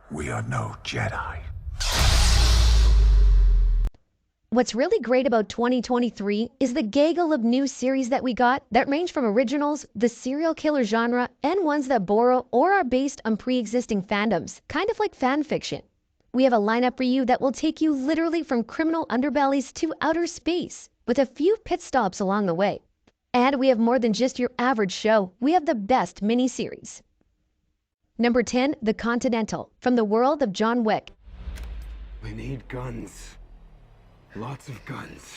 We are no Jedi. What's really great about 2023 is the gaggle of new series that we got that range from originals, the serial killer genre, and ones that borrow or are based on pre-existing fandoms, kind of like fan fiction. We have a lineup for you that will take you literally from criminal underbellies to outer space, with a few pit stops along the way. And we have more than just your average show. We have the best miniseries. Number 10, The Continental, from the world of John Wick. We need guns. Lots of guns.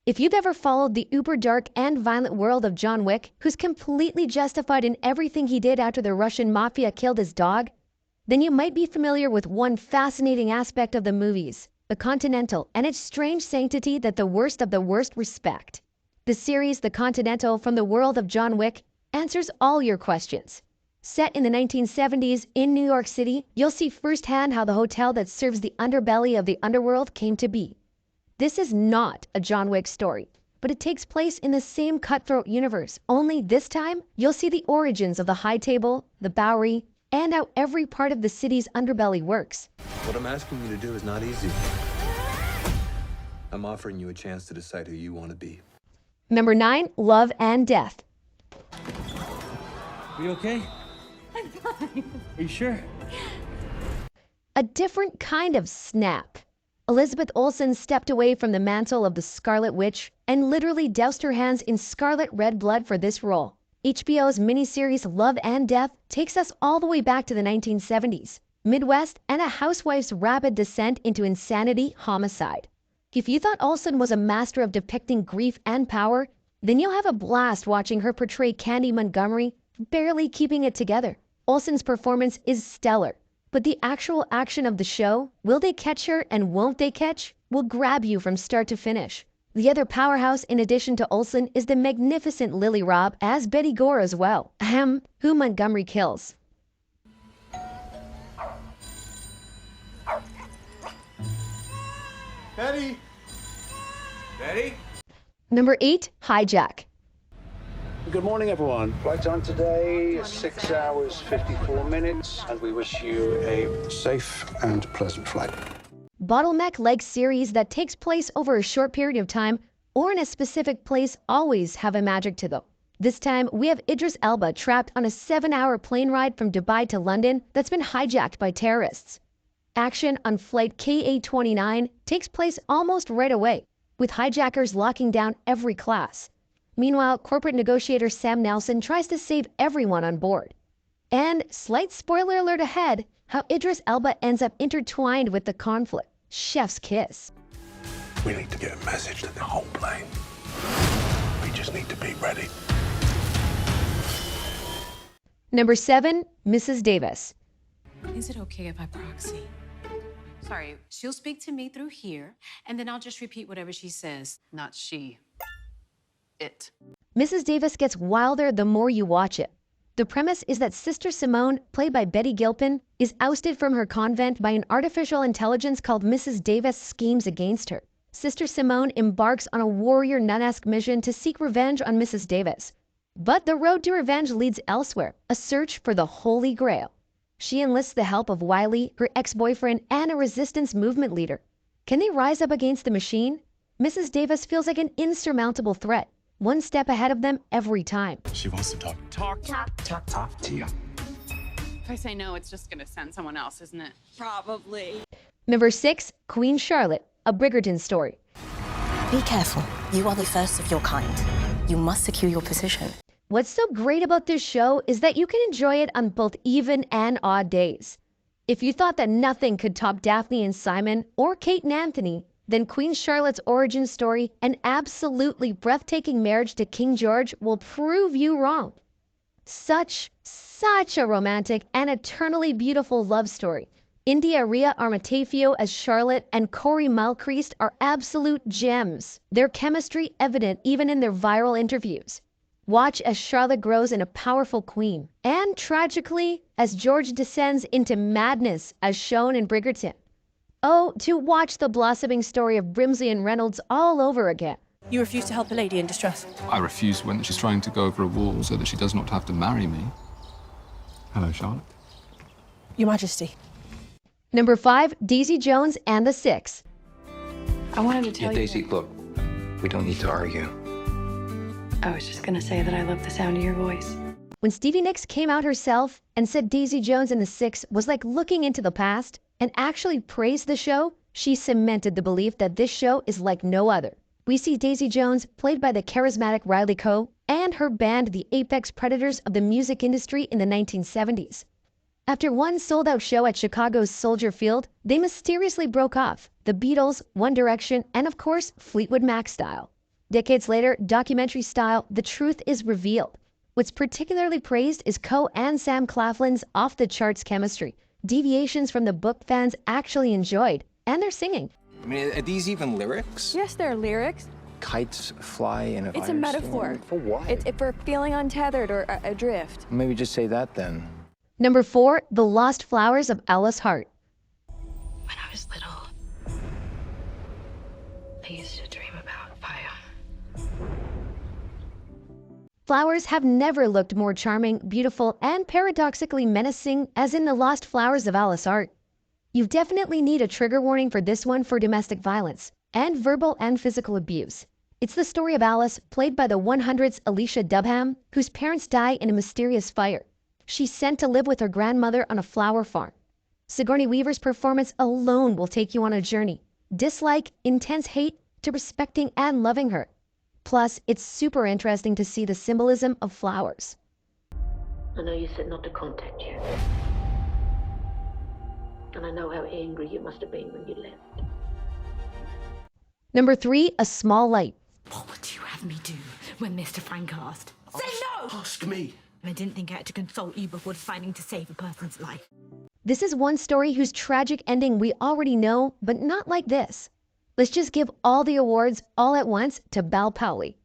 If you've ever followed the uber dark and violent world of John Wick, who's completely justified in everything he did after the Russian mafia killed his dog, then you might be familiar with one fascinating aspect of the movies, The Continental, and its strange sanctity that the worst of the worst respect. The series The Continental, from the world of John Wick, answers all your questions. Set in the 1970s in New York City, you'll see firsthand how the hotel that serves the underbelly of the underworld came to be. This is not a John Wick story, but it takes place in the same cutthroat universe, only this time you'll see the origins of the High Table, the Bowery, and how every part of the city's underbelly works. What I'm asking you to do is not easy. I'm offering you a chance to decide who you want to be. Number 9, Love and Death. You okay? I'm fine. Are you sure? A different kind of snap. Elizabeth Olsen stepped away from the mantle of the Scarlet Witch and literally doused her hands in scarlet red blood for this role. HBO's miniseries Love and Death takes us all the way back to the 1970s, Midwest, and a housewife's rapid descent into insanity, homicide. If you thought Olsen was a master of depicting grief and power, then you'll have a blast watching her portray Candy Montgomery, barely keeping it together. Olsen's performance is stellar, but the actual action of the show, will they catch her and won't they catch, will grab you from start to finish. The other powerhouse in addition to Olsen is the magnificent Lily Robb as Betty Gore as well, who Montgomery kills. Betty! Betty? Number 8, Hijack. Good morning, everyone. Flight time today, 6 hours, 54 minutes, and we wish you a safe and pleasant flight. Bottleneck-like series that takes place over a short period of time or in a specific place always have a magic to them. This time, we have Idris Elba trapped on a 7-hour plane ride from Dubai to London that's been hijacked by terrorists. Action on flight KA-29 takes place almost right away, with hijackers locking down every class. Meanwhile, corporate negotiator Sam Nelson tries to save everyone on board. And, slight spoiler alert ahead, how Idris Elba ends up intertwined with the conflict. Chef's kiss. We need to get a message to the whole plane. We just need to be ready. Number 7, Mrs. Davis. Is it okay if I proxy? Sorry, she'll speak to me through here, and then I'll just repeat whatever she says. Not she. It. Mrs. Davis gets wilder the more you watch it. The premise is that Sister Simone, played by Betty Gilpin, is ousted from her convent by an artificial intelligence called Mrs. Davis schemes against her. Sister Simone embarks on a warrior nun-esque mission to seek revenge on Mrs. Davis. But the road to revenge leads elsewhere, a search for the Holy Grail. She enlists the help of Wiley, her ex-boyfriend, and a resistance movement leader. Can they rise up against the machine? Mrs. Davis feels like an insurmountable threat, one step ahead of them every time. She wants to talk. Talk to you. If I say no, it's just gonna send someone else, isn't it? Probably. Number 6, Queen Charlotte, a Bridgerton story. Be careful. You are the first of your kind. You must secure your position. What's so great about this show is that you can enjoy it on both even and odd days. If you thought that nothing could top Daphne and Simon or Kate and Anthony, then Queen Charlotte's origin story and absolutely breathtaking marriage to King George will prove you wrong. Such a romantic and eternally beautiful love story. India Rhea Armatafio as Charlotte and Corey Malcrist are absolute gems. Their chemistry evident even in their viral interviews. Watch as Charlotte grows in a powerful queen, and tragically, as George descends into madness as shown in Bridgerton. Oh, to watch the blossoming story of Brimsley and Reynolds all over again. You refuse to help a lady in distress. I refuse when she's trying to go over a wall so that she does not have to marry me. Hello, Charlotte. Your Majesty. Number 5, Daisy Jones and the Six. I wanted to tell you. Daisy, look, we don't need to argue. I was just gonna say that I love the sound of your voice. When Stevie Nicks came out herself and said Daisy Jones and the Six was like looking into the past and actually praised the show, she cemented the belief that this show is like no other. We see Daisy Jones, played by the charismatic Riley Coe, and her band the apex predators of the music industry in the 1970s. After one sold-out show at Chicago's Soldier Field, they mysteriously broke off, the Beatles, One Direction, and of course, Fleetwood Mac style. Decades later, documentary style, the truth is revealed. What's particularly praised is Coe and Sam Claflin's off-the-charts chemistry, deviations from the book fans actually enjoyed, and their singing. I mean, are these even lyrics? Yes, there are lyrics. Kites fly in a It's a metaphor. For what? It's for feeling untethered or adrift. Maybe just say that then. Number 4, The Lost Flowers of Alice Hart. When I was little, I used to dream about fire. Flowers have never looked more charming, beautiful, and paradoxically menacing as in The Lost Flowers of Alice Hart. You definitely need a trigger warning for this one for domestic violence and verbal and physical abuse. It's the story of Alice, played by the 100's Alicia Dubham, whose parents die in a mysterious fire. She's sent to live with her grandmother on a flower farm. Sigourney Weaver's performance alone will take you on a journey. Dislike, intense hate, to respecting and loving her. Plus, it's super interesting to see the symbolism of flowers. I know you said not to contact you. And I know how angry you must have been when you left. Number 3, A Small Light. What would you have me do when Mr. Frank asked? Say no! Ask me. I didn't think I had to consult you before deciding to save a person's life. This is one story whose tragic ending we already know, but not like this. Let's just give all the awards all at once to Bal Powley.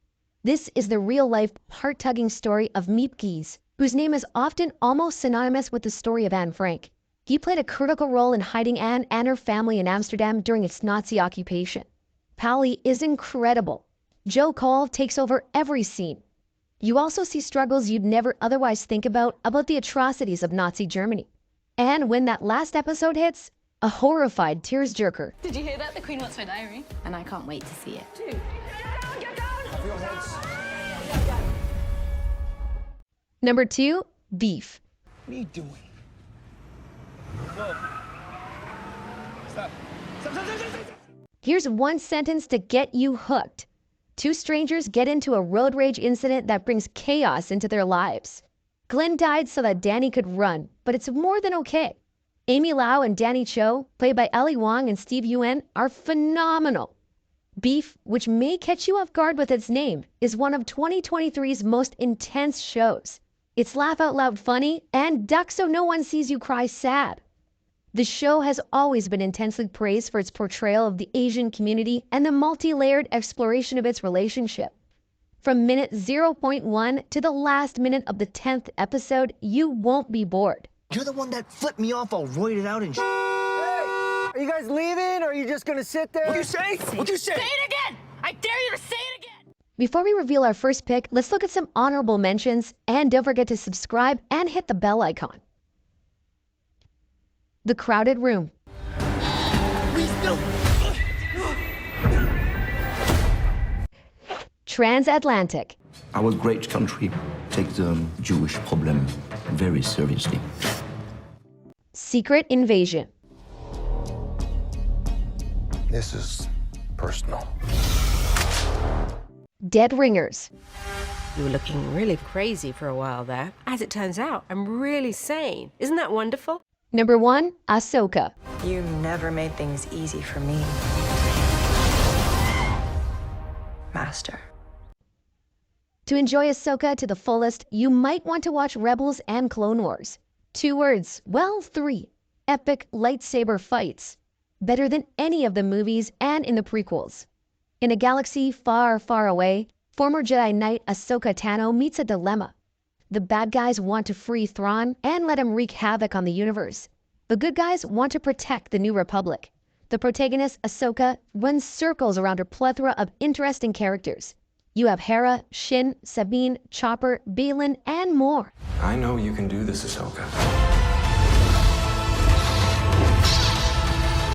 This is the real-life, heart-tugging story of Miep Gies, whose name is often almost synonymous with the story of Anne Frank. He played a critical role in hiding Anne and her family in Amsterdam during its Nazi occupation. Powley is incredible. Joe Cole takes over every scene. You also see struggles you'd never otherwise think about the atrocities of Nazi Germany. And when that last episode hits, a horrified tears-jerker. Did you hear that? The Queen wants her diary. And I can't wait to see it. Dude, get down! Number 2, Beef. What are you doing? Here's one sentence to get you hooked. Two strangers get into a road rage incident that brings chaos into their lives. Glenn died so that Danny could run, but it's more than okay. Amy Lau and Danny Cho, played by Ellie Wong and Steve Yuen, are phenomenal. Beef, which may catch you off guard with its name, is one of 2023's most intense shows. It's laugh-out-loud funny and duck so no one sees you cry sad. The show has always been intensely praised for its portrayal of the Asian community and the multi-layered exploration of its relationship. From minute 0.1 to the last minute of the 10th episode, you won't be bored. You're the one that flipped me off all roided out and Hey! Are you guys leaving, or are you just gonna sit there? What'd you say? What'd you say? Say it again! I dare you to say it again! Before we reveal our first pick, let's look at some honorable mentions, and don't forget to subscribe and hit the bell icon. The Crowded Room. Transatlantic. Our great country takes the Jewish problem very seriously. Secret Invasion. This is personal. Dead Ringers. You were looking really crazy for a while there. As it turns out, I'm really sane. Isn't that wonderful? Number 1, Ahsoka. You never made things easy for me, Master. To enjoy Ahsoka to the fullest, you might want to watch Rebels and Clone Wars. 2 words, well, 3. Epic lightsaber fights. Better than any of the movies and in the prequels. In a galaxy far, far away, former Jedi Knight Ahsoka Tano meets a dilemma. The bad guys want to free Thrawn and let him wreak havoc on the universe. The good guys want to protect the New Republic. The protagonist, Ahsoka, runs circles around her plethora of interesting characters. You have Hera, Shin, Sabine, Chopper, Balin, and more. I know you can do this, Ahsoka.